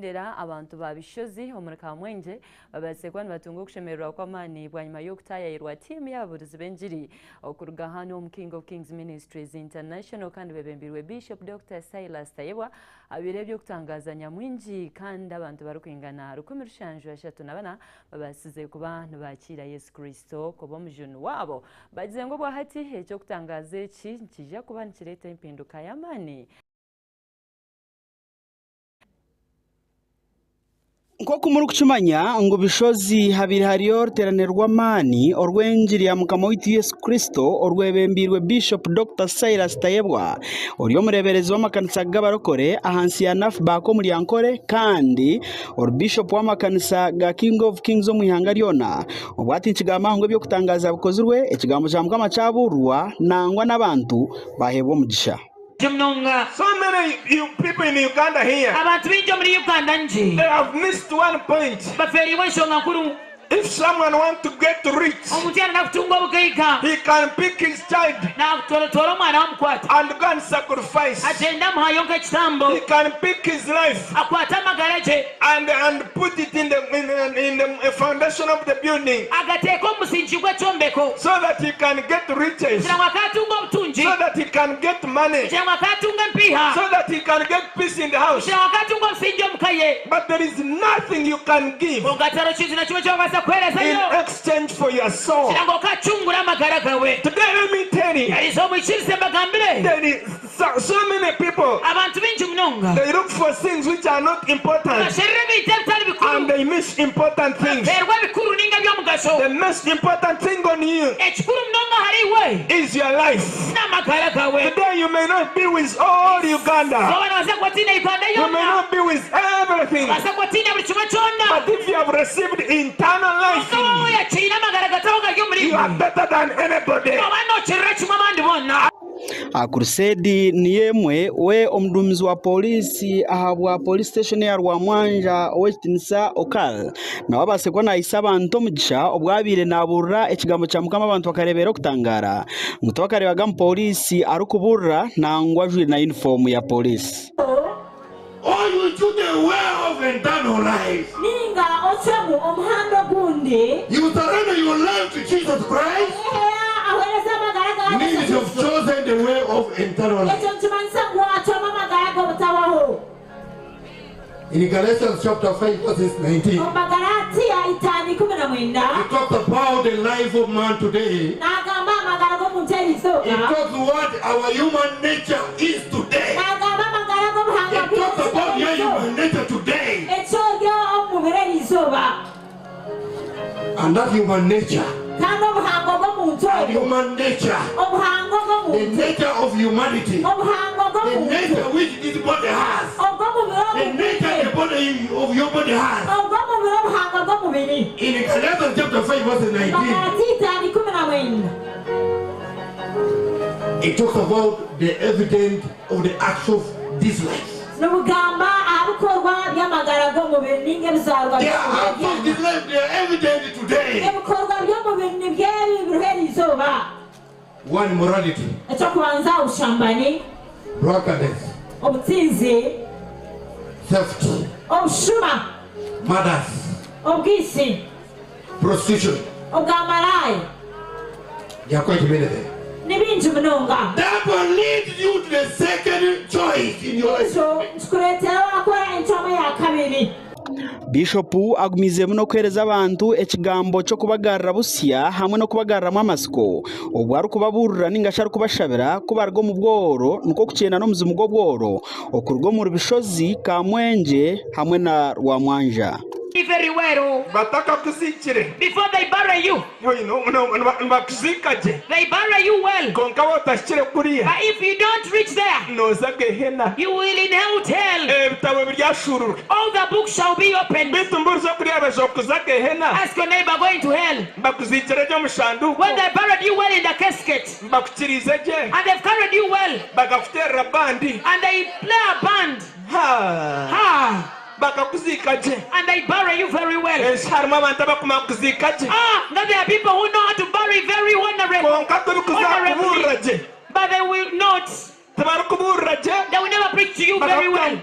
Okutendera abantu babishozi omurika mwenje babasekwa nibatunga okushemererwa kw'amaani bwanyuma y'okutayayirwa tiimu y'ababuulizi b'enjiri okuruga hano omu King of Kings Ministries International kandi bebembirwe Bishop Dr. Silas Tayebwa abire eby'okutangaza nyamwingi kandi abantu barukwingana 134 babasize kuba nibakiira Yesu Kristo kuba omujuni wabo bagize ngo bwahati eky'okutangaza eki nkija kuba nikireeta empinduka y'amaani. Nk'oku muri kukimanya ngu bishozi habiri hariyo ruteranirwa amaani orw'enjiri ya mukama waitu Yesu Kristo orwebembirwe Bishop Dr. Silas Tayebwa ori omureberezi w'amakanisa g'abarokore ahansi ya NAF Bako muri Yankore kandi Bishop w'amakanisa ga King of Kings omu ihanga ryona obwati nkigamba ngo ebyokutangaza bikozirwe ekigambo kya mukama kyaburwa nangwa n'abantu bahebwa omugisha. So many people in Uganda here, they have missed one point. If someone wants to get rich, he can pick his child and go and sacrifice. He can pick his life and put it in the foundation of the building so that he can get riches, so that he can get money, so that he can get peace in the house. But there is nothing you can give in exchange for your soul. Today let me tell you, there is so many people, they look for things which are not important and they miss important things. The most important thing on you is your life. Today you may not be with all Uganda, you may not be with everything, but if you have received internal life, you are better than anybody. Crusade ni yemwe we omdumizi wa polisi ahabwa police station ya Rwamwanja owetinisa okal na wabasekwa na isaba abantu omugisha obwabire naburra ekigambo kya mukama abantu bakarebera okutangara mutwakarebaga mu polisi arukuburra nangwa jwe na uniform ya polisi. All you do the way of eternal life. Ninga ochamu omhando gundi. You surrender your life to Jesus Christ. Means you've chosen the way of eternal life. In Galatians chapter 5 verses 19, it talks about the life of man today. It talks what our human nature is today. It talks about your human nature today. And that human nature, and human nature, the nature of humanity, the nature which this body has, the nature the body of your body has. In Galatians chapter 5 verse 19, it talks about the evidence of the acts of this life. The acts of this life, they are evident today. One, morality, drunkenness, theft, murders, prostitution. They are quite many there. That will lead you to the second choice in your life. Bishop agumize muno kwereza abantu ekigambo cyo kubagarra busya hamwe no kubagarra amasiko obwaru kubaburura ningasharu kubashabira kubargo mu bworo nuko kucyena no muzimu go bworo okurgo mu bishozi ka mwenje hamwe na Rwamwanja. Very well. Before they bury you, they bury you well. But if you don't reach there, you will inherit hell. All the books shall be opened. Ask your neighbor going to hell. When they buried you well in the casket, and they've carried you well, and they play a band. And they bury you very well. Now there are people who know how to bury very honorably, but they will not They will never preach to you very well. And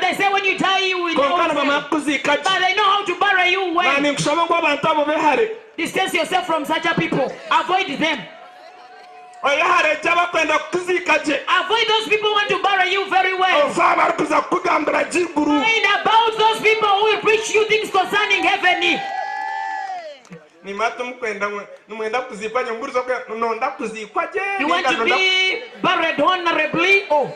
they say when you die, you will know. But they know how to bury you well. Distance yourself from such a people. Avoid them. Avoid those people who want to bury you very well. Find about those people who will preach you things concerning heaven. You want to be buried honorably, or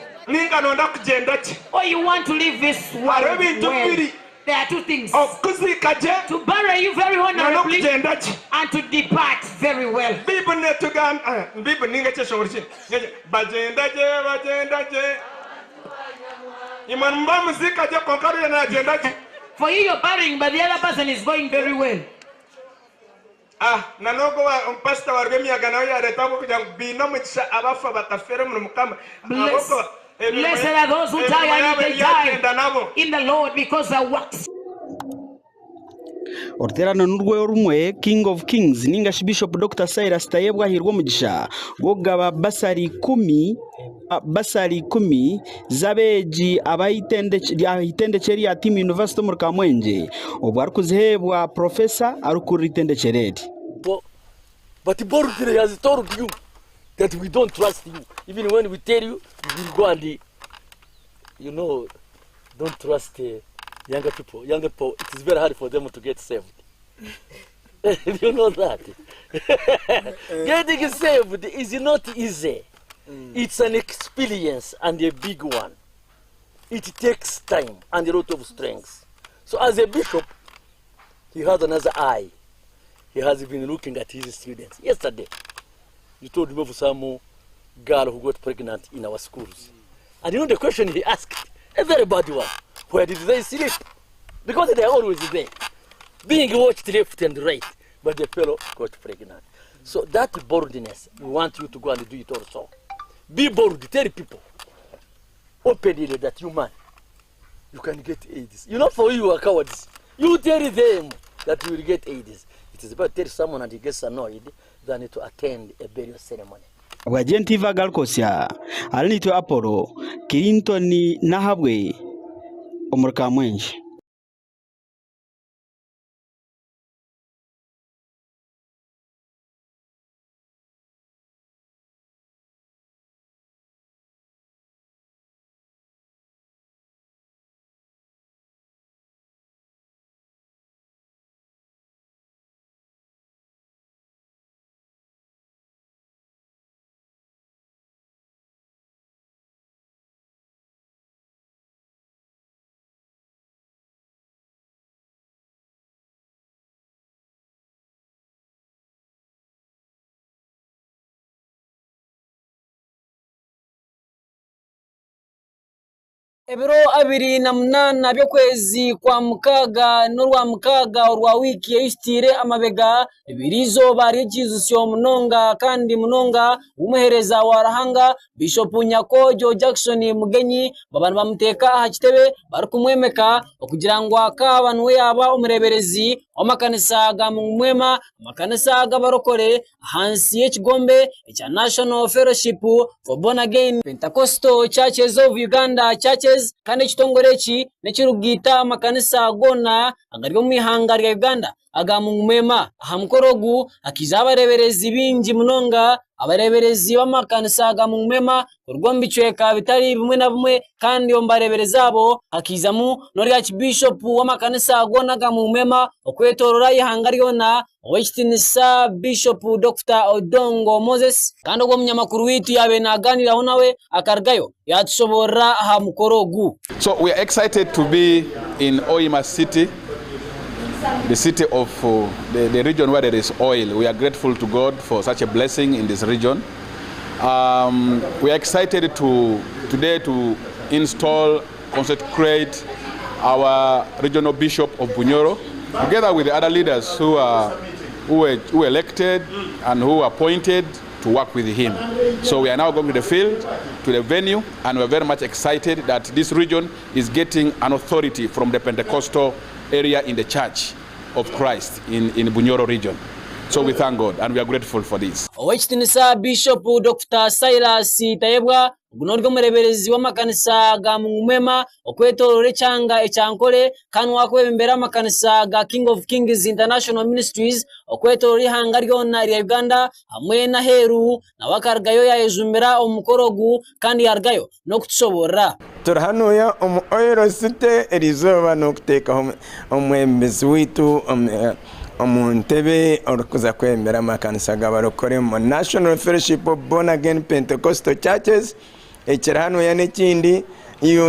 you want to live this world well. There are two things: to bury you very honorably and to depart very well. For you, you're burying, but the other person is going very well. Blessed are those who die and they die in the Lord because their works. Orterana n'urwe rumwe King of Kings ninga Bishop Dr. Cyrus Tayebwa hirwo mugisha gogaba basari 10 zabeji abayitendekeri ya Team University mu Kamwenje obwari kuzihebwa professor arukuritendekeri. But Borutire has told you that we don't trust you. Even when we tell you, you will go and, don't trust younger people. Younger people, it is very hard for them to get saved. You know that? Getting saved is not easy. It's an experience and a big one. It takes time and a lot of strength. So as a bishop, he has another eye. He has been looking at his students. Yesterday, you told me of some girl who got pregnant in our schools. And you know the question he asked? A very bad one. Where did they sleep? Because they are always there. Being watched left and right. But the fellow got pregnant. So that boldness, we want you to go and do it also. Be bold. Tell people openly that you can get AIDS. For you are cowards. You tell them that you will get AIDS. It is better to tell someone and he gets annoyed than to attend a burial ceremony. Wagenti vagalkosia alinito Apollo Clinton nahabwe omurka mwenje. Ebiro 28 by'okwezi kwa mukaga n'urwa mukaga urwa wiki yistire amabega birizo bari Kizusyo munonga kandi munonga umuhereza warahanga Bishop Nyakojo Jackson Mugenyi babana bamuteka hakitebe bari kumwemeka okugira ngo akabantu we yaba umureberezi amakanisa ga mumwema amakanisa ga barokore hansi y'ekigombe ekya National Fellowship for Born Again Pentecostal Churches of Uganda Churches kandi kitongore ki nekirugita amakanisa gona agaryo mu ihanga rya Uganda aga mumwema hamukorogu akizaba reberezi bingi munonga abareberezi b'amakanisa ga mumwema urwombicweka bitari bimwe na bimwe kandi ombarebereza abo akizamu nori Archbishop w'amakanisa gona ga mumwema okwetorora ihanga ryona owekitinisa Bishop Dr. Odongo Moses kandi ogwo munyamakuru witu yabe naganiraho nawe akargayo yatushobora hamukorogu. So we are excited to be in Oima City, the city of the region where there is oil. We are grateful to God for such a blessing in this region. We are excited today to install, consecrate our regional bishop of Bunyoro, together with the other leaders who were elected and who were appointed to work with him. So we are now going to the field, to the venue, and we're very much excited that this region is getting an authority from the Pentecostal area in the Church of Christ in Bunyoro region. So we thank God and we are grateful for this. Owekitinisa Bishop Dr. Silas Tayebwa gunoryo mureberezi w'amakanisa ga Mumema okwetorore cyanga ecyankole kanwa kwebembera amakanisa ga King of Kings International Ministries okwetorore hanga ryona rya Uganda hamwe na heru na wakargayo yayezumbira omukorogu kandi yargayo no kutusobora turhanuya omuoyero site erizoba no kuteka omwembezi witu omuntebe orukuza kwembera amakanisa gabarokore mu National Fellowship of Born Again Pentecostal Churches. You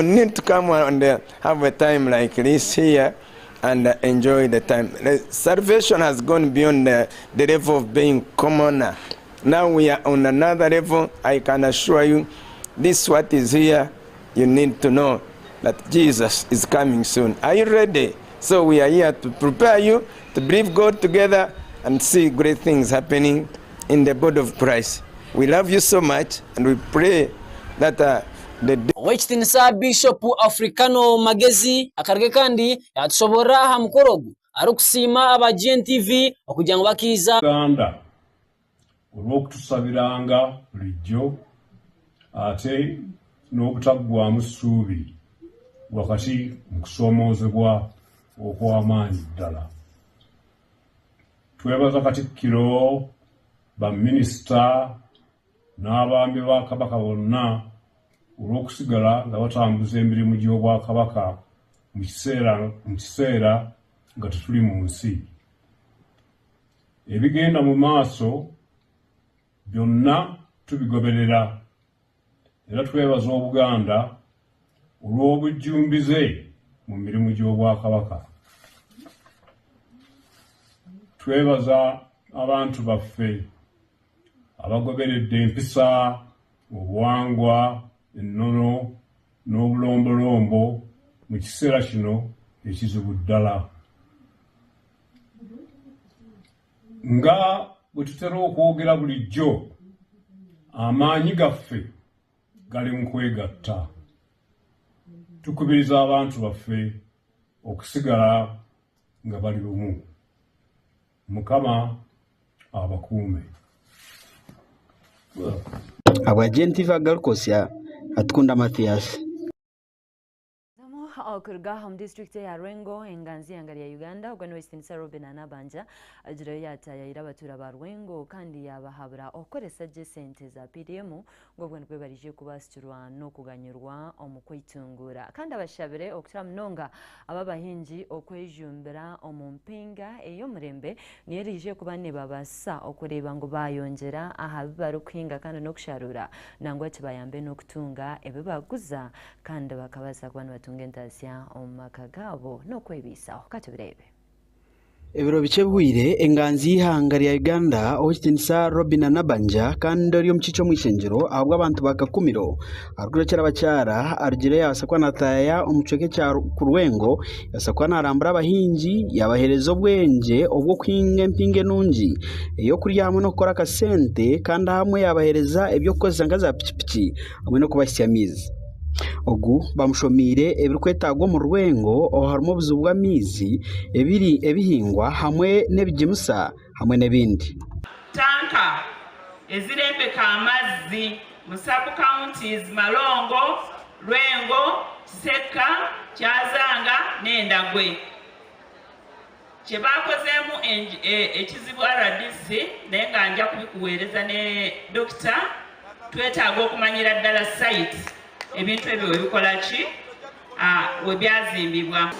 need to come and have a time like this here and enjoy the time. The salvation has gone beyond the level of being commoner. Now we are on another level. I can assure you, this what is here. You need to know that Jesus is coming soon. Are you ready? So we are here to prepare you to believe God together and see great things happening in the body of Christ. We love you so much and we pray that Owekitinisa Bishop Africano Magezi akarge kandi yatusobora ha mukorogu arukusima aba GNTV okugira ngo bakiza Uganda olwokutusabiranga bulijjo ate n'obutagwa musuubi wakati mu kusomoozebwa okw'amaanyi ddala. Twebaza Katikkiro, baminisita n'abaami ba Kabaka bonna olw'okusigala nga batambuza emirimu gy'Obwakabaka mu kiseera nga tetuli mu nsi. Ebigenda mu maaso byonna tubigoberera era twebaza Obuganda olw'obujjumbize mu mirimu gy'Obwakabaka. Twebaza abantu baffe abagoberedde empisa, obuwangwa, ennono n'obulombolombo mu kiseera kino ekizibu ddala. Nga bwe tutera okwogera bulijjo, amaanyi gaffe gali mu kwegatta. Tukubiriza abantu baffe okusigala nga bali lumu. Mukama abakuume. Abagenti Galkosia atkunda Mathias. Okuruga mu district ya Rwengo enganzi yangali ya Uganda ogwa Western Robin Anabanja ajiro yata yaira batura ba Rwengo kandi yabahabura okoresa je sente za PDM ngobwe nkwe barije kubasturwa no kuganyirwa omukwitungura kandi abashabire okutira mnonga ababahinji okwejumbira omumpinga eyo murembe niyerije kubane babasa okureba ngo bayongera ahabibaru kwinga kandi no kusharura nangwa kibayambe no kutunga ebibaguza kandi bakabaza kwanu batungenta omakagabo no kwebisaho katubirebe. Ebiro bichebwire enganzi y'ihanga lya Uganda Owekitinisa Robin Anabanja kandi ari omukicho mwishenjero ahubwo abantu bakakumiro arugura bacyara arugire yasakwa nataya omucoke cya ku Rwengo yasakwa narambura abahinji yabahereza obwenge obwo kwinga empinge nungi eyo kuri hamwe no kora kasente kandi hamwe yabahereza ebyo koza ngaza pichipiki hamwe no kubasyamiza. Ogu bamushomire ebirukwetagwa mu Rwengo harimo obuzubu bw'amizi ebihingwa hamwe n'ebigimusa hamwe n'ebindi. Tanka ezirembeka amazzi mu sub counties Malongo, Rwengo, Seka, Kyazanga n'Endagwe. Kyebakozemu ekizibu RDC naye nga nja kubikuweereza ne Dr. twetaaga okumanyira ddala site ebintu ebyo ebikola ki webyazimbibwa.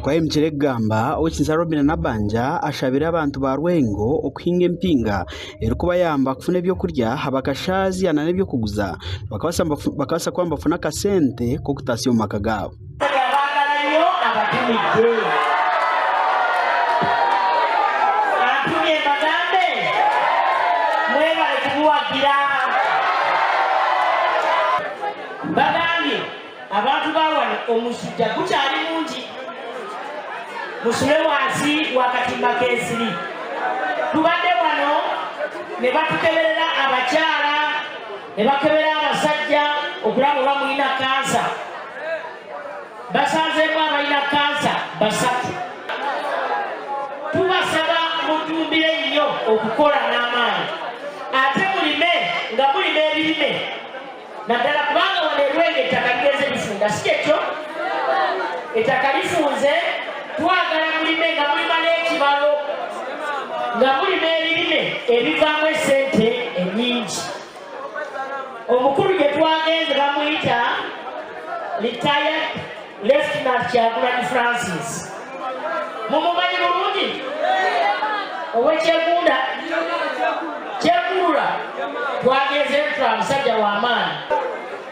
Kwa mchire gamba Owekitinisa Robin Anabanja ashabira abantu ba Rwengo okuhinga empinga erikuba yamba kufuna ebyo kurya habakashazi ana nebyo kuguza bakabasa kwamba bafuna kasente ko kutasiyo maka gabo. Bagambye abantu bawane omusujja gukyali mungi musule wansi wakatimba kesiri tubadde wano ne batukeberera abakyala ne bakeberera abasajja okulaba oba mulina kansa basanzeemu abalina kansa basatu tubasaba mutumbire nnyo okukola n'amaanyi ate mulime nga mulima ebirime naddala kubanga wano Lwenge ettaka ligeze lifunda si kyekyo ettaka lifunze twagala mulime nga mulima n'ekibalo nga mulima ebirime ebivaamu essente ennyingi omukulu gye twagenze bamuyita retired Lieutenant Kyagulanyi Francis mumumanyi bulungi ow'ekyegunda kyegulula twagenze twa musajja w'amaanyi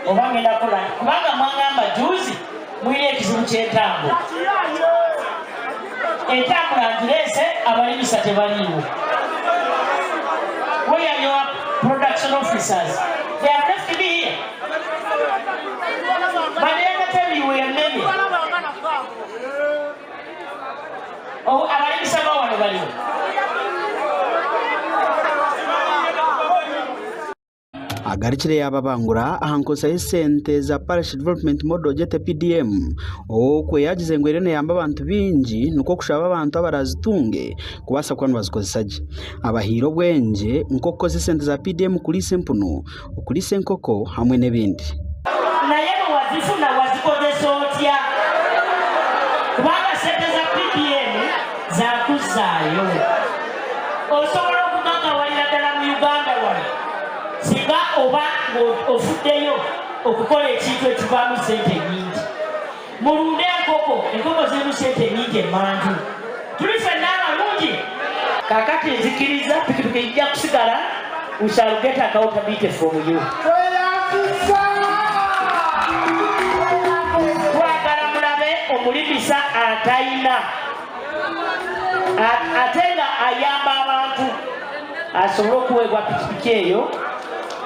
oba ngenda kola kubanga mwagamba juzi mwine ekizibu ky'entambo entambula ngireese abalimisa tebaliiwo. Where are your production officers? They have left me here. But they never tell me we are many. Oh, abalimisa bawano baliwo. agarikire yababangura ahankosa y'esente za Parish Development Model jete PDM okwe yagize ngo irene yamba abantu bingi nuko kushaba abantu abarazitunge kubasa kwanu bazikozesaje abahiro bwenje nkoko z'esente za PDM kuri sempuno kuri senkoko hamwe n'ebindi naye wazifuna wazikozesa otya kubanga sente za PDM zakuzaayo osobola okugangawalira ddala mu Uganda wano singa oba ofuddeyo okukola ekintu ekivaamu sente nyingi mulunde enkoko zirimu sente nyingi emanju tuli ffenna abalungi kakati nzikiriza pikipiki ijja kusigala we shall get accountability from you. twagala mulabe omulimisa atayina ate nga ayamba abantu asobole okuweebwa pikipiki eyo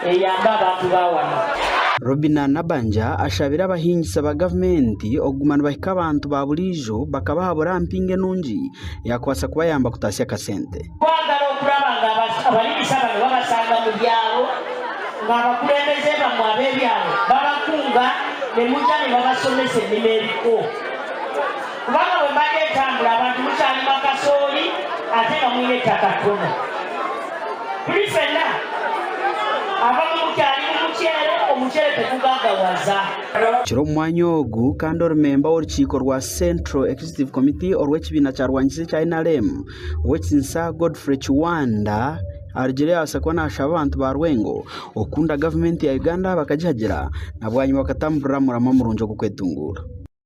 eyamba abantu bawano. Robina Nabanja ashabira abahingisa ba gavumenti ogumana bahika abantu ba bulijo bakabahabura mpinge nungi yakwasa kubayamba kutasya kasente. Kwagala okulaba nga abalimisa bano babasanga mu byalo nga abakulembeze bamwe ab'ebyalo babakunga ne mujja ne babasomesa ennima eriko kubanga bwe mbadde etambula abantu mukyalima kasooli ate nga mwine ettaka ttono tuli ffenna abamu mukyali omukyere tekugagawaza. Kiro mwanya ogu kandi orumemba w'orukiiko rwa Central Executive Committee orw'ekibiina kyarwanyise kya NRM ow'ekinsa Godfrey Kiwanda arigire asakwa nashaba abantu ba Rwengo okunda gavumenti ya Uganda bakagihagira nabwanyuma bakatamburira murama murungi okukwetungura.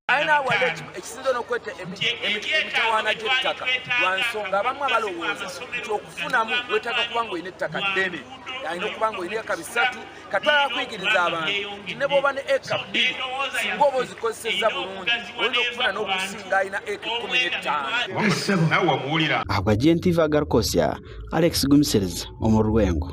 Aina wale ekisinzo nokwete emitawana gy'ettaka lwansonga abamu abalowooza nti okufunamu wetaaga kuba ng'olina ettaka ddene alina okuba ng'olina eka bisatu katwala kuyigiriza abantu ne bw'oba ne eka 2 singa oba ozikozesezza bulungi olina okufuna n'okusinga alina eka 15 nawe wamuwulira agwa GNTV agarukosya Alex Gumisereza omu Rwengo.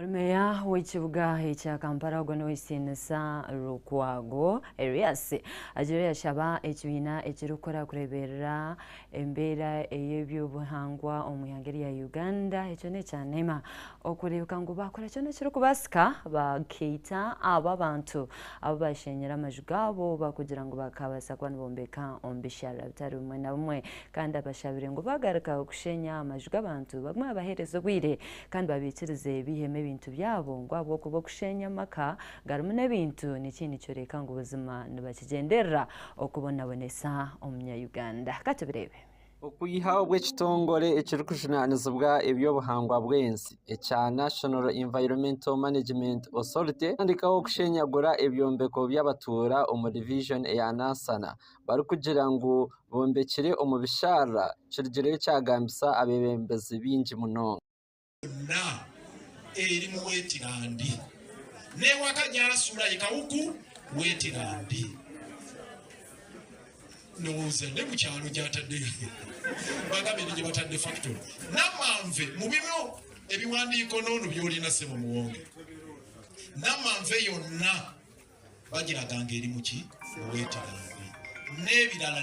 Meya w'ekibuga ekya Kampala ogwo n'owesinisa Lukwago Erias ajire yashaba ekibiina ekirukora kureberera embeera ey'ebyobuhangwa omu yangeri ya Uganda ekyo nekyanema okurebuka ngu bakola kyona kiri kubasika bakeita abo abantu abo bashenyera amaju gaabo bakugira ngu bakabasa kuba nibombeka omu bisharara bitari bimwe na bimwe kandi abashabire ngu bagaruka okushenya amaju g'abantu bamwe abahereza obwire kandi babikirize biheme ebintu byabo ngo abo kuba kushenya maka garimu n'ebintu n'ikindi cyoreka ngo ubuzima nibakigenderera okubonabonesa omunya-Uganda kati birebe okuyiha obw'ekitongole ekirikujunaanizibwa ebyobuhangwa bw'ensi ekya National Environmental Management Authority andikaho okushenyagura ebyombeko by'abatuura omu division eya Nansana barikugira ngu bombekire omu bisharara kirigire kyagambisa abebembezi bingi munonga eri mu Wetirandi newaka gyasula ekawuku Wetirandi noze ne mukyalo gyatadde bagambye gye batadde factory namanve mu bimyo ebiwandiiko n'ono byolina sebo muwonge namanve yonna bagiraganga eri muki mu Wetirandi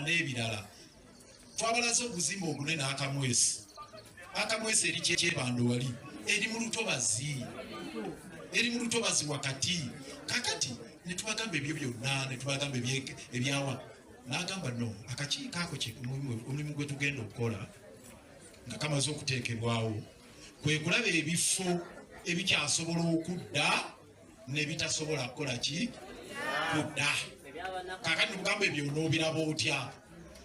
n'ebirala twabalaze obuzimba obunene akamwesi eri kyebando wali eri mu lutobazi wakati kakati netubagamba ebyo byonna netubagamba ebyawa n'agamba no akakiiko ako omulimu gwe tugenda okukola nga kamaze okuteekebwawo kwe kulaba ebifo ebikyasobola okudda n'ebitasobola kukola ki kudda. Kaakati n'obugambo ebyo n'obiraba otya?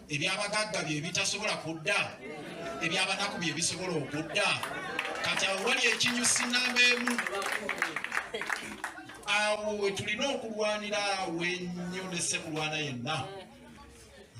Ebyabagagga bye bitasobola kudda, ebyabanaku bye bisobola okudda. Kati awo wali ekinyusi namba emu. Awo we tulina okulwanira awo ennyo ne ssekulwana yenna.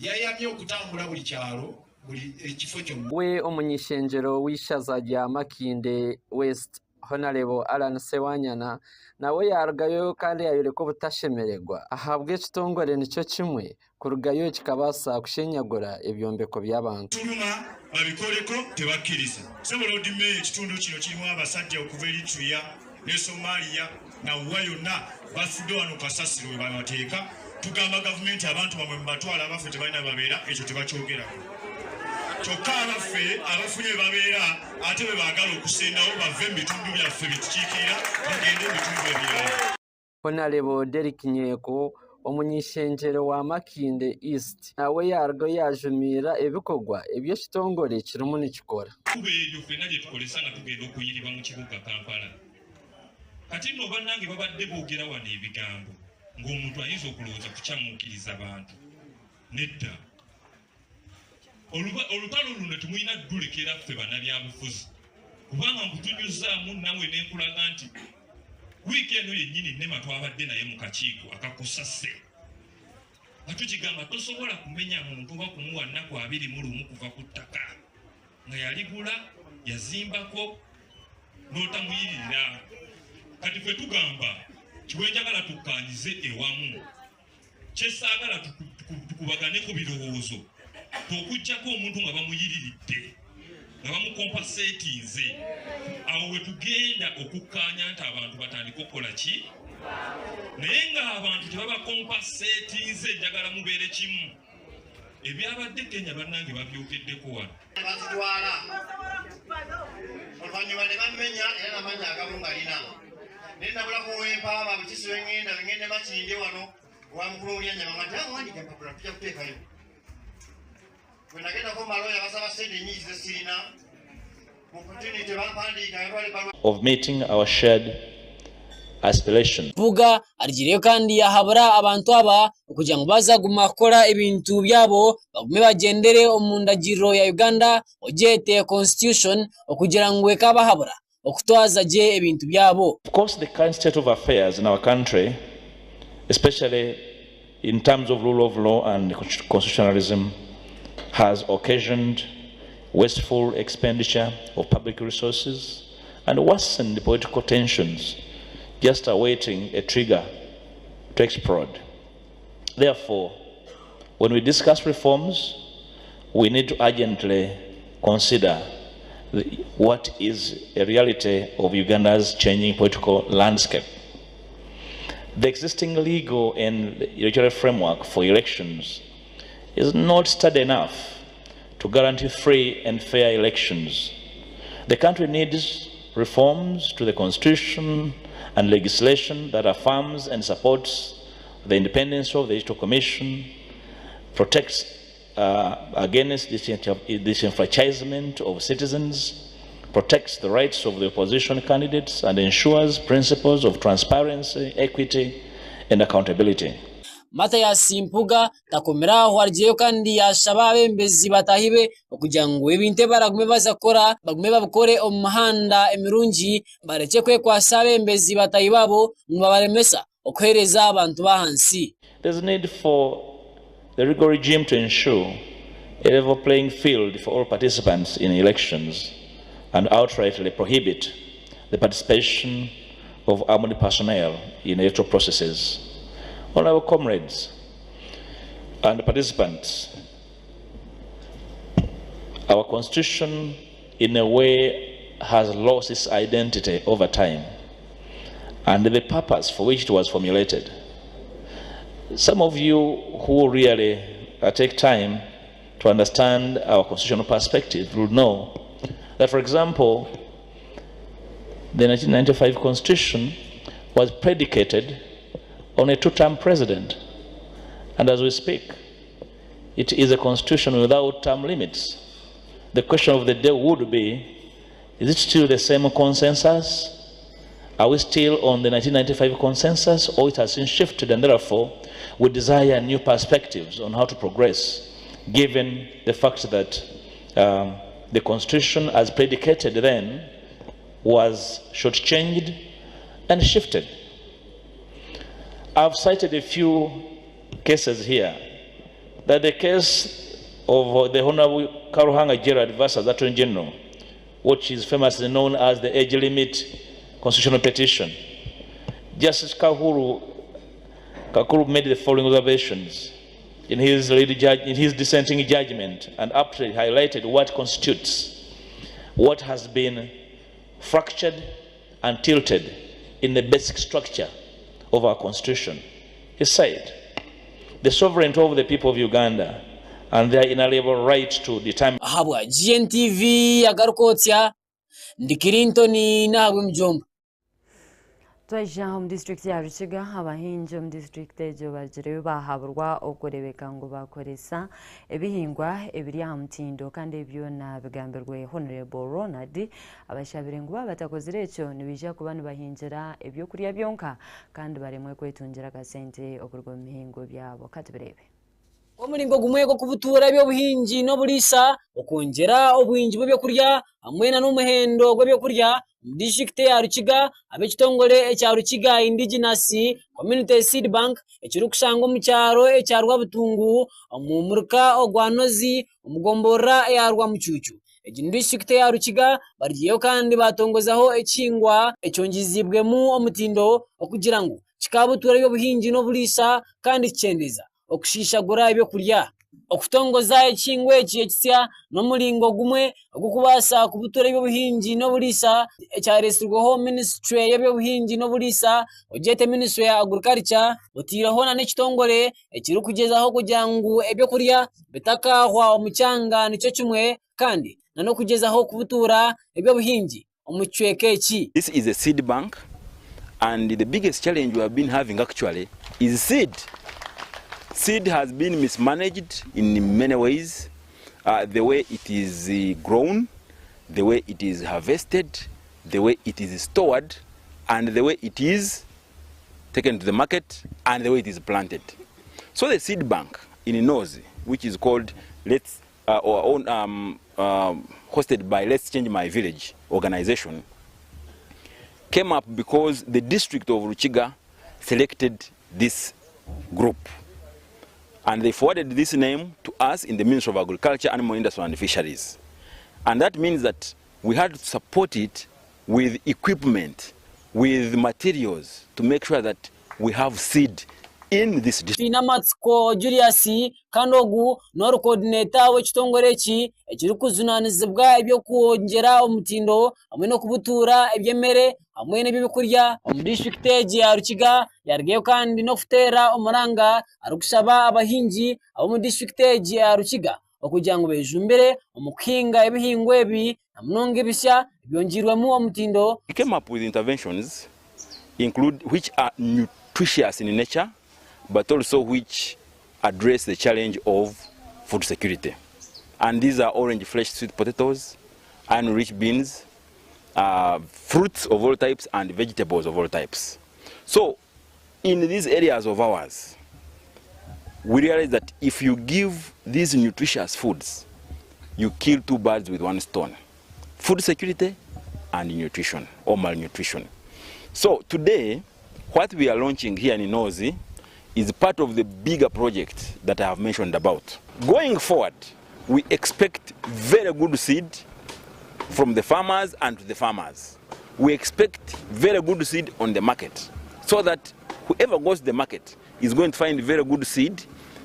Yayamye okutambula buli kyalo, buli ekifo kyonna. We omunyishenjero w'ishaza rya Makinde West Honorable Alan Sewanyana nawe yarugayo kandi yayureka obutashemererwa ahabwa ekitongore nicyo kimwe kurugayo kikabasa kushenyagura ebyombeko by'abantu. Tuluma babikoleko tebakkiriza. Sebolodi me ekitundu kino kirimu abasajja okuva Eritrea ne Somalia na wayonna bafudde wano kasasiro babateeka. Tugamba gavumenti abantu bamwe mbatwala abaffe tebalina babeera ekyo tebakyogerako. Kyokka abaffe abafunye babeera ate bwe baagala okusendawo bave mu bitundu byaffe bitukiikirira bagende mu bitundu ebirala. Honorable Derek Nyeko omunyishenjero wa Makinde East nawe yargo yajumira ebikorwa ebyo kitongole kirimu nikikora. Kube ebyo ffenna gye tukolesa nga tugenda okuyiribwa mu kibuga Kampala. Kati nno bannange babadde boogera wano ebigambo ng'omuntu ayinza okulowooza kukyamuukiriza abantu. Nedda. Olutalo luno temulina ddulekera ffe bannabyabufuzi kubanga nkutunyuzaamu nawe n'enkulaga nti wiiki eno yennyini Nema twabadde naye mu kakiiko akakusase nga tukigamba tosobola kumenya muntu oba kumuwa nnaku 21 kuva ku ttaka nga yaligula yazimbako n'otamuyiririra. Kati ffe tugamba kiwenjagala tukkaanyize ewamu kyesaagala tukubaganeko birowoozo okujjako omuntu nga bamuyiriridde nga bamukompasetinze awo we tugenda okukkaanya nti abantu batandika okukola ki naye ng'abantu tebabakompasetinze njagala mubeere kimu. Ebyabadde Kenya bannange babyogeddeko wano bazitwala oluvannyuma ne bamenya era n'amanya agamu ngalina naye nabulamu wempaaba bukisi bengenda Makinde wano wamukulu Olyanyama mati awandika empapula tujja kuteekayo. Of meeting our shared aspiration. Vuga arigireyo kandi yahabura abantu aba kugira ngo bazaguma kukora ebintu byabo bagume bagendere omundagiro ya Uganda ojete constitution okugira ngo ekabahabura okutwaza je ebintu byabo. Of course, the current state of affairs in our country, especially in terms of rule of law and constitutionalism, has occasioned wasteful expenditure of public resources and worsened political tensions, just awaiting a trigger to explode. Therefore, when we discuss reforms, we need to urgently consider what is a reality of Uganda's changing political landscape. The existing legal and electoral framework for elections is not sturdy enough to guarantee free and fair elections. The country needs reforms to the constitution and legislation that affirms and supports the independence of the Electoral Commission, protects against disenfranchisement of citizens, protects the rights of the opposition candidates, and ensures principles of transparency, equity, and accountability. Mathias Mpuga takomeraho arigiyeyo kandi yashaba abembezi batahibe okugira ngo ebintu baragume bazakora bagume babukore omu mahanda emirungi bareke kwekwasa abembezi batahibabo ngo babaremesa okuhereza abantu bahansi. There's need for the legal regime to ensure a level playing field for all participants in elections and outrightly prohibit the participation of armed personnel in electoral processes. Honorable comrades and participants, our constitution in a way has lost its identity over time and the purpose for which it was formulated. Some of you who really take time to understand our constitutional perspective will know that, for example, the 1995 Constitution was predicated on a two-term president, and as we speak, it is a constitution without term limits. the question of the day would be, is it still the same consensus? Are we still on the 1995 consensus, or it has been shifted, and therefore we desire new perspectives on how to progress, given the fact that the Constitution as predicated then was shortchanged and shifted? I've cited a few cases here. That the case of the Honorable Karuhanga Gerard versus Attorney General, which is famously known as the age limit constitutional petition. Justice Kakuru made the following observations in his dissenting judgment, and aptly highlighted what constitutes what has been fractured and tilted in the basic structure of our Constitution. He said, the sovereignty of the people of Uganda and their inalienable right to determine. Habwa GNTV agarukotya ndikirintoni nawe mjomba. Twaija mu district ya Rukiga abahingi mu district ejo bagire bahaburwa okurebeka ngo bakoresa ebihingwa ebiri amutindo kandi ebyona bigambirwe Honorable Ronald abashabire ngo batakozire ekyo nibija kubanu bahingira ebyo kuriya byonka kandi baremwe kwetungira kasente okurwa mu mihingo byabo katubirebe. Omulingo gumwego kubutura ebyo buhingi no bulisa okongera obuhingi bwo kurya amwena n'umuhendo gwo kurya mu district ya Rukiga abekitongole ekya Rukiga Indigenous Community Seed Bank ekirukushanga mu cyaro ekyarwa butungu mu muruka ogwanozi omugombora yarwa mucucu egi district ya Rukiga bariyo kandi batongozaho ekingwa ecyongizibwemu omutindo okugira ngo kikabutura ebyo buhingi no bulisa kandi cyendeza okushishagura ebyo kurya okutongoza ekingwe ekisya no mulingo gumwe ogukubasa kubutura ebyo buhingi no bulisa ekyaresirwaho ministry y'ebyo buhingi no bulisa ojete ministry ya agriculture otiraho na n'ekitongole ekiri kugezaho kugira ngo ebyo kurya bitakahwa omucyanga nicyo kimwe kandi nano kugezaho kubutura ebyo buhingi omucweke eki. This is a seed bank, and the biggest challenge we have been having actually is seed. Seed has been mismanaged in many ways, the way it is grown, the way it is harvested, the way it is stored, and the way it is taken to the market, and the way it is planted. So the seed bank in Inozi, which is called hosted by Let's Change My Village organization, came up because the district of Rukiga selected this group. And they forwarded this name to us in the Ministry of Agriculture, Animal Industry and Fisheries. And that means that we had to support it with equipment, with materials, to make sure that we have seed in this district. Finamatsko Julius Kanogu nor coordinator w'ekitongole eki ekiri kuzunanizibwa ebyo kwongera omutindo hamwe no kubutura ebyemere hamwe n'ebikurya mu district ya Rukiga yargeyo kandi no kutera omuranga arukusaba abahingi abo mu district ya Rukiga okugira ngo bejumbere omukinga ebihingwe ebi namunonge bisya byongirwemu omutindo. We came up with interventions which are nutritious in nature, but also which address the challenge of food security. And these are orange fresh sweet potatoes, iron-rich beans, fruits of all types, and vegetables of all types. So, in these areas of ours, we realize that if you give these nutritious foods, you kill two birds with one stone: food security and nutrition, or malnutrition. So today, what we are launching here in Inozi is part of the bigger project that I have mentioned about. Going forward, we expect very good seed from the farmers and to the farmers. We expect very good seed on the market, so that whoever goes to the market is going to find very good seed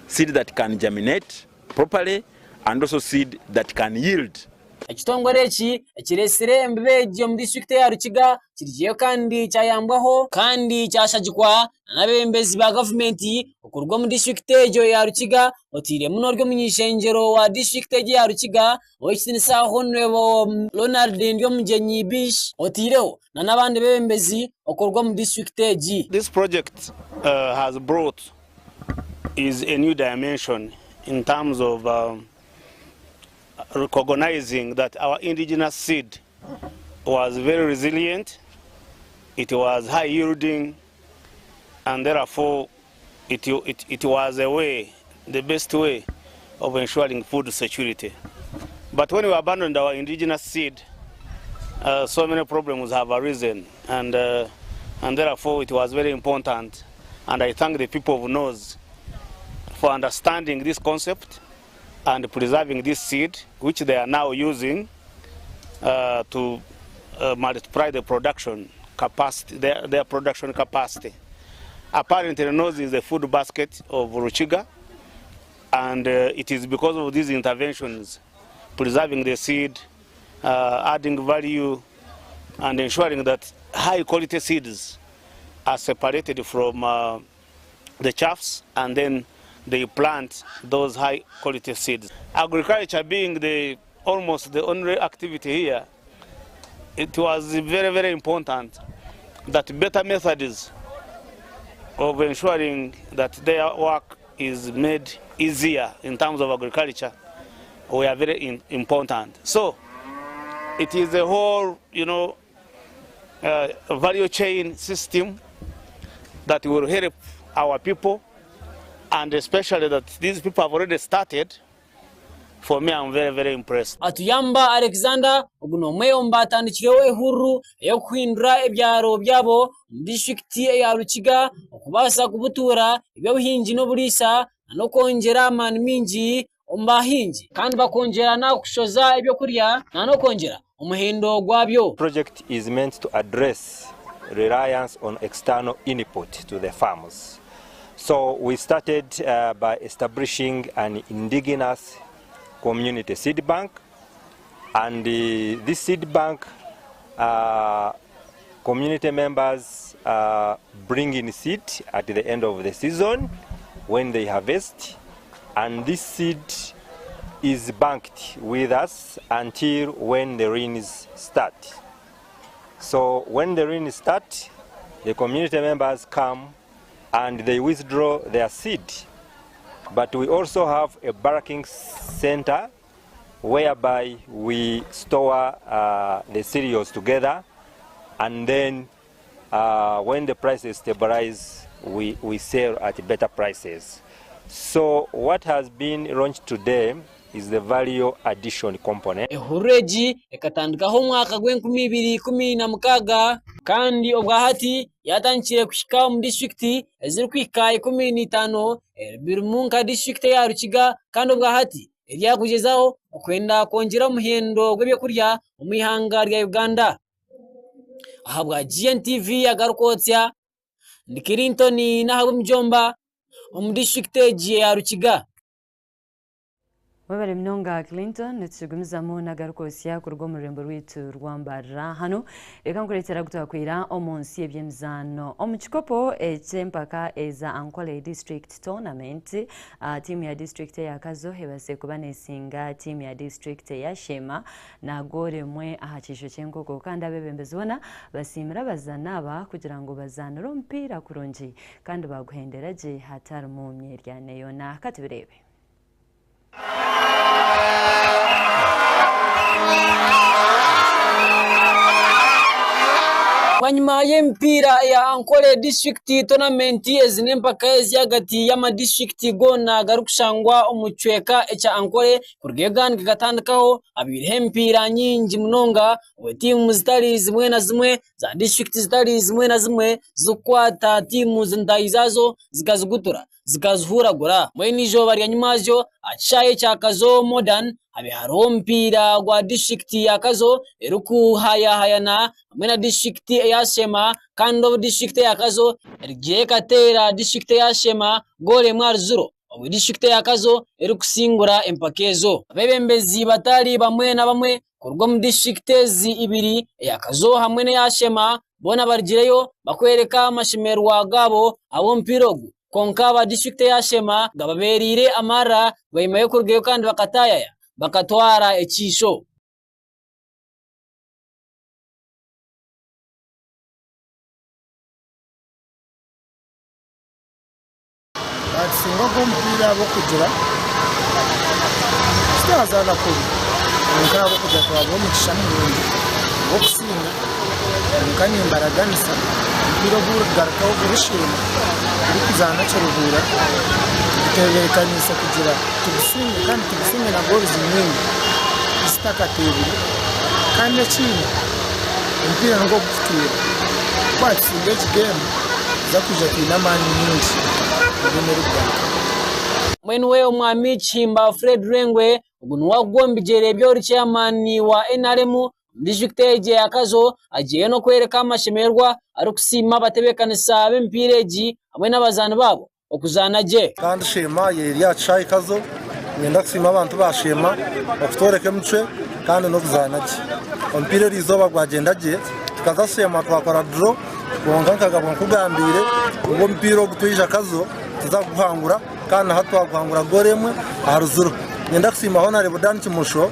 that can germinate properly, and also seed that can yield. Ekitongole eki ekiresire embebejo mu district ya Rukiga kirigiye kandi cyayambwaho kandi cyashagikwa n'abembezi ba government okurwa mu district ejo ya Rukiga otire muno ryo munyishengero wa district ya Rukiga oyikinisa Honorable Ronald Ndio Mugenyi Bish otireho n'abandi bembezi okurwa mu district eji. This project has brought is a new dimension in terms of recognizing that our indigenous seed was very resilient, it was high yielding, and therefore it was a way, the best way of ensuring food security. But when we abandoned our indigenous seed, so many problems have arisen, and therefore it was very important. And I thank the people of North for understanding this concept and preserving this seed, which they are now using to multiply the production capacity, their production capacity. Apparently, North is the food basket of Ruchiga, and it is because of these interventions, preserving the seed, adding value, and ensuring that high quality seeds are separated from the chaffs, and then they plant those high quality seeds. Agriculture being almost the only activity here, it was very, very important that better methods of ensuring that their work is made easier in terms of agriculture were very important. So it is a whole, value chain system that will help our people, and especially that these people have already started. For me, I'm very, very impressed. Atuyamba Alexander uguno mweyomba atandikireho ehuru yo kwindura ebyaro byabo mu district ya Rukiga okubasa kubutura ebyobuhingi n'oburisa no kongera amani mingi ombahingi kandi bakongera na kushoza ebyo kurya no kongera umuhindo gwabyo. Project is meant to address reliance on external input to the farmers. So we started by establishing an indigenous community seed bank, and this seed bank, community members bring in seed at the end of the season when they harvest, and this seed is banked with us until when the rains start. So when the rains start, the community members come and they withdraw their seed. But we also have a barracking center whereby we store the cereals together, and then when the prices stabilize, we sell at better prices. So what has been launched today is the value addition component. Ehureji ekatandikaho mwaka gw'2016 kandi obwahati yatankire kushika mu district eziri kwika 15 Birmunka district ya Rukiga, kandi obwahati eryakugezaho okwenda kongera umuhendo gw'ebyo kurya mu ihanga rya Uganda. Ahabwa GNTV yagarukotya ndi Clinton nahabwe mjomba mu district ya Rukiga. Wabare mnonga Clinton nitugumizamu nagarukosya kurwo murembo rwitu rwambara hano reka nkuretera gutakwira omunsi ebyemizano omukikopo ekyempaka eza Ankole District Tournament. Team ya district ya Kazo hebase kubanesinga team ya district ya Shema na gore mwe ahakisho cyenkoko kandi abebembezona basimira bazanaba kugira ngo bazanire ompira kurungi kandi baguhenderaje hatari mu myerya yona katubirebe. Wanyuma y'empira ya Ankole District Tournament ezinempaka eziyagati y'ama district gona garukushangwa omuchweka echa Ankole kurgegan gatandikaho abiri empira nyingi munonga timu zitari zimwe na zimwe za district zitari zimwe na zimwe zukwata timu zindayizazo zikazugutura zikazuhuragura mwenijo bari nyumazo achaye cha Kazo Modern abiharo mpira gwa district ya Kazo eruku hayana mwena district ya Shema kando district ya Kazo ergiye katera district ya Shema gole mwar 0 obu district ya Kazo erukusingura empakezo abebembezi batali bamwe na bamwe kurwo mu district ibiri ya Kazo hamwe ya Shema bona bargireyo bakwereka amashimerwa gabo abo mpirogu konkaba district ya Shema gababerire amara bayimaye kurgeyo kandi bakatayaya bakatwara ekisho. Singo kumpira bo kugira. Staza na kuri. nkabo kujya twabo mu kishamurungi wo kusinga kandi imbaraganisa biro burgarukaho gurushima uri kuzana cyarubura tebekanisa kugira tugusinge kandi tugusinge na goals nyinshi isitakatebiri kandi kintu umupira ngo gufitira kwatsinda game za kuja kwinamani nyinshi muri Rwanda mwenwe umwami Chimba Fred Rengwe uguntu wagombijere byo chairman wa NRM district eje akazo agiye no kwereka amashemerwa ari kusima batebekanisa b'impireji hamwe n'abazana babo okuzana je kandi shema yeri yacha ikazo ngenda kusima abantu bashema okutoreke mutwe kandi no kuzana je ompire rizoba gwagenda je tukazashema twakora draw bonga nkagabo nkugambire ubwo mpiro gutwisha akazo tuzaguhangura kandi hatwaguhangura goremwe aruzuru ngenda kusima honare budani kimusho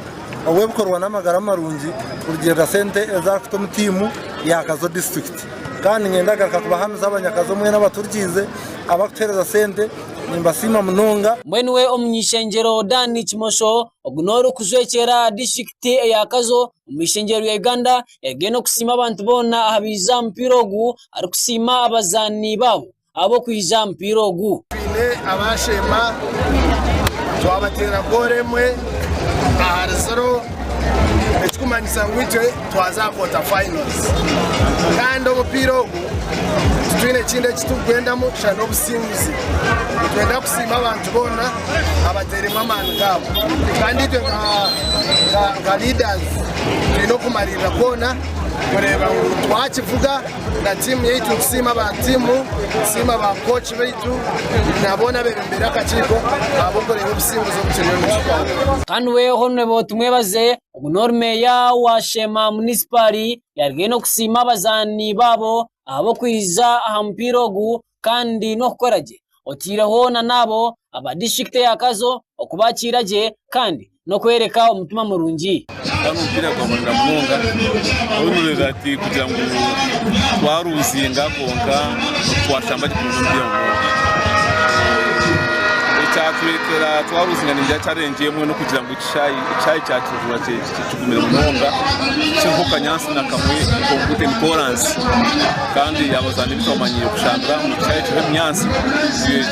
owebukorwa n'amagara marungi urugera sente ezafite umutimu yakazo district kandi ngenda gakakubahamza abanyakazo mwe n'abaturyize abakutereza sente nimbasima munonga mwenwe omnyishengero Dani Kimosho ogunoro kuzwekera district yakazo omishengero ya Uganda egeno kusima abantu bona abiza mpirogu ari kusima abazani babo abo kwiza mpirogu ne abashema twabatera goremwe aharizero ekikumanyisa ngwitwe twaza quarter finals kandi omupira twine kinde kitugwendamo shano busingizi twenda kusima abantu bona abaterema amani gabo kandi twe nka leaders twino kumarira kona kureba twakivuga na team yetu kusima ba timu kusima ba coach betu nabona berembera akachiko abokore obusingizo bukinyo kandi we honne botumwe baze unorme ya washema municipal yargeno kusima abazani babo abo kwiza ahampirogu kandi no koraje otiraho na nabo aba district yakazo okubakiraje kandi no kwereka umutima murungi kandi umupira gwamurira munonga urumureza ati kugira ngo twaruzinga konka twashamba gikundiye cyaturekera twaruzinga ninjya cyarengeyemo no kugira ngo icyayi cyakivura cyigumira munonga cy'uko kanyansi na kamwe kompute ni tolerance kandi yabazana bitomanyire kushambra mu cyayi cy'imyansi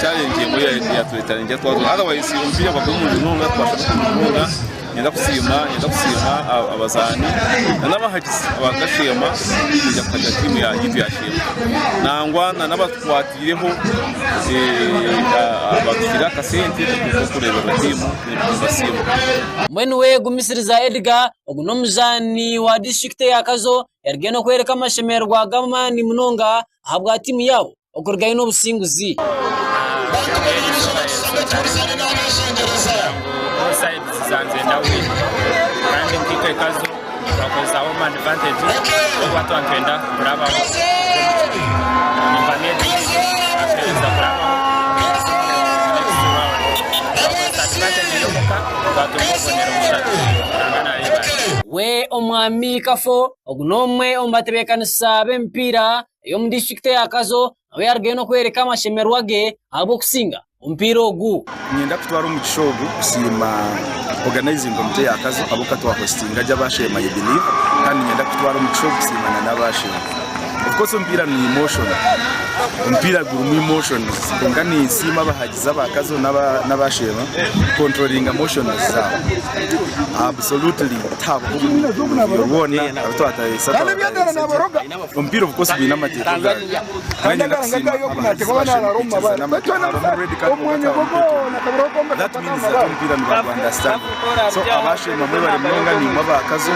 cyarengeyemo yaturekera ninjya twazo otherwise umupira bagumuje munonga twashaka munonga nyenda kusima abazani n'abahagize abagashema kujya kujya timu ya yitu yashima nangwana n'abatwatireho abakira kasente kureba timu basima mwenwe gumisiriza Edgar oguno muzani wa district yakazo yargeno kwereka amashemerwa gamani munonga habwa timu yabo okurgaye no businguzi zanze nawe kandi mkike kazo bakoza home advantage watu wanapenda brava nyumbani akeza brava we omwami kafo ogunomwe ombatebekanisa b'empira yo mu district yakazo abe yargeno kwereka amashemerwage abo kusinga umpira ogu nyenda kutwara mu kishogo kusima organizing komite yakazo abuka twa hostinga jabashema you believe kandi nyenda kutwara mu kishogo kusimana n'abashema of course umpira ni emotion umpira guru mu emotion ngani sima bahagiza bakazo n'abashema controlling emotions zabo absolutely tabo yobona abatwata isata umpira of course bina mateka kandi ndakusima that means that umpira ni understand so abashema mwe bari munga ni mabakazo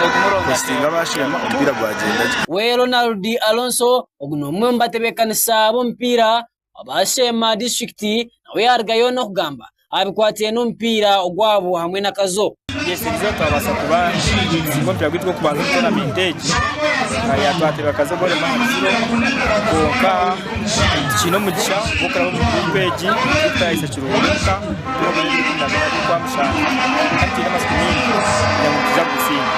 hostinga abashema umpira gwagenda we Ronald Alonso ogunomwe mbatebekanisa abo mpira abashema district nawe yargayo no kugamba abikwatiye no mpira ogwabo hamwe nakazo yesizo twabasa kuba ngombya gwitwa kubanza gutera mintage ya twatera kazo bole mahasiro koka kino mugisha bokara mu page tutayise kiruhuka ndabona kwa mushaka ati n'amaskini ya mukiza gusinga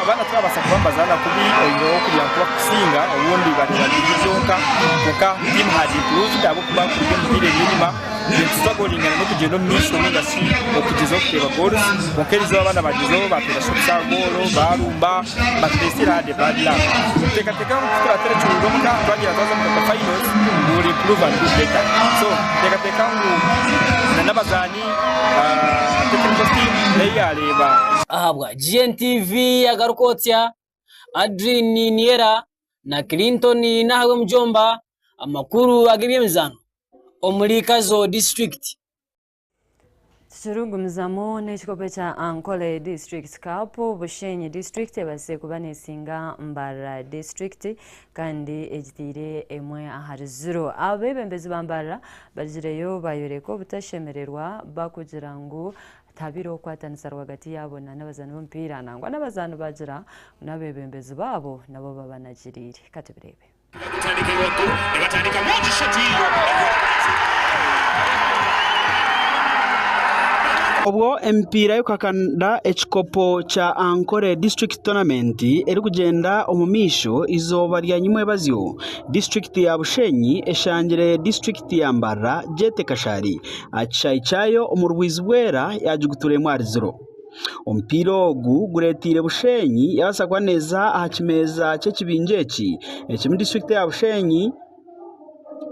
bana twabasa kubambazana kubi oyo kugira ngo kusinga ubundi batira byonka koka team had improved abo kuba kuri mpire nyuma tuzagolingana no kugenda misho ngasi okugezaho kureba goals bonkerizo abana bagezeho batera shotsa goal barumba batesira de badla teka tukora tere cyurugo muka twagira taza mu finals muri improve and do better so teka n'abazani technical team yareba ahabwa GNTV yagarukotya Adrien Niera na Clinton nahawe mjomba amakuru agibyemizano omulikazo district Chirungu mzamo n'ekikopo kya Ankole District Cup Bushenyi District ebase kubanesinga Mbara District kandi egitire emwe ahari 0 abebembezi bambara bagireyo bayoreko butashemererwa bakugira ngo tabiro kwatanisa rwagati yabo n'abazana b'umupira nangwa n'abazana bagira n'abebembezi babo nabo babanagirire katubirebe Obwo empira yo kakanda ekikopo cha Ankole District Tournament eri kugenda omumisho izoba lya nyimwe bazyo district ya Bushenyi eshangire district ya Mbara Jete Kashari achayichayo omurwizi bwera yajuguture mwari 0 ompira ogu guretire Bushenyi yabasakwa neza ahakimeza cy'ekibinjeki ekimi district ya Bushenyi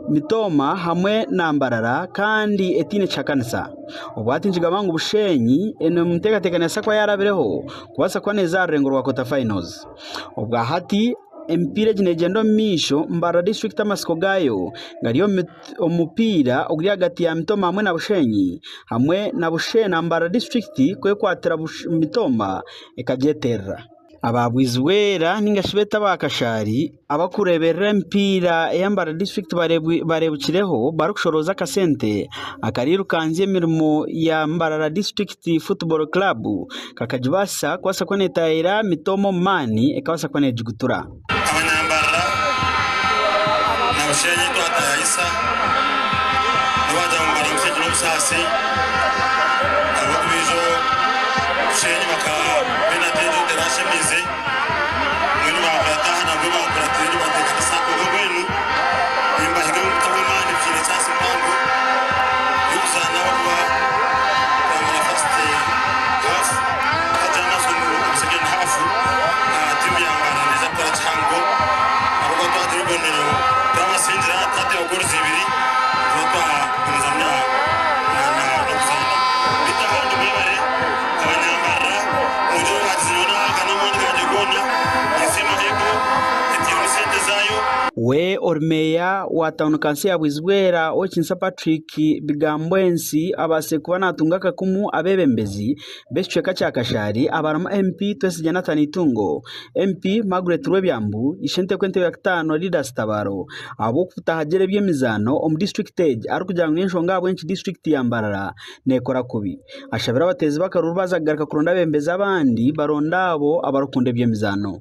Mitoma hamwe na Mbarara kandi etine chakanisa obwati njigabangu Bushenyi ene mutegateganya sakwa yarabireho kubasakwa neza rengo rwa quarter finals obwa hati empire ginegendo misho Mbara district amasiko gayo ngariyo omupira oguri hagati ya Mitoma hamwe na Bushenyi hamwe na Bushena Mbara district kwe kwatira Mitoma ekajetera ababwizwera ningashibeta bakashari abakurebera empira eyambara district barebukireho barukushoroza kasente akariru kanzie mirimo ya Mbarara District Football Club kakajibasa kwasa kwanetaira Mitomo mani ekawasa kwanejugutura abanyambara na Bushenyi twatayisa nabajya mu mukino w'ubusasi abakubijo Bushenyi baka penalty de la chemise muri bavata na bwo bakuratira bateka sako gwenu imba higa mutabamani fire cyase mpango yuzana baba na first half ajana sunu second half timu ya Mbara neza kwa chango abo twadiri bonero twabasinjira tate ogoro zibiri zotwa kumuzana na okuzana bitahandi bibare abanyambara mujo bazirona kana mundi kajegona yesema hebo etiyo sente zayo we ormeya wa town council abwizwera Ochinsa Patrick Bigambwensi abase kuba natungaka kumu abebembezi beshyeka cyakashari abarama MP Twese Jonathan Itungo MP Margaret Rwebyambu ishente kwente ya 5 leaders tabaro abo kutahagere byemizano om district age ari kugira ngo n'inshonga abwenshi district ya Mbarara nekora kubi ashabira abatezi bakarubaza garaka kuronda bembeza abandi barondabo abarukunde byemizano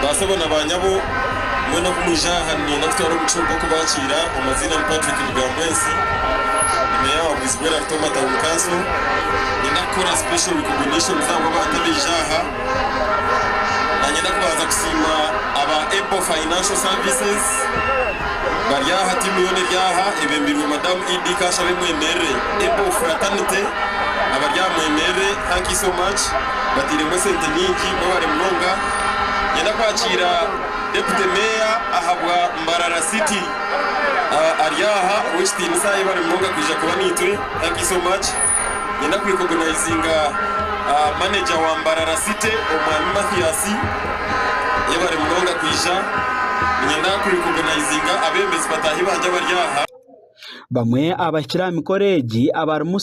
basabona banyabo mwana kumujaha ni natwara umucungo kubakira amazina Patrick Bigambwensi meya wa Bwisbera Toma Town Council ninakora special recognition zabo batabijaha nanyenda kubaza kusima aba Apple Financial Services baryaha timu yone ryaha ebembirwe Madam Idi Kasha bemwemere Apple Fraternity abaryamwemere thank you so much batire mo sente nyingi mwari mnonga yenda kwakira Deputy Mayor ahabwa Mbarara City ariyaha Westin Sai bari mnonga kwija kuba nitwe thank you so much yenda kurecognizinga manager wa Mbarara City Omwami Mathias yabari mnonga kwija yenda kurecognizinga abembezi batahi bajya baryaha bamwe abakira mikoreji abarmu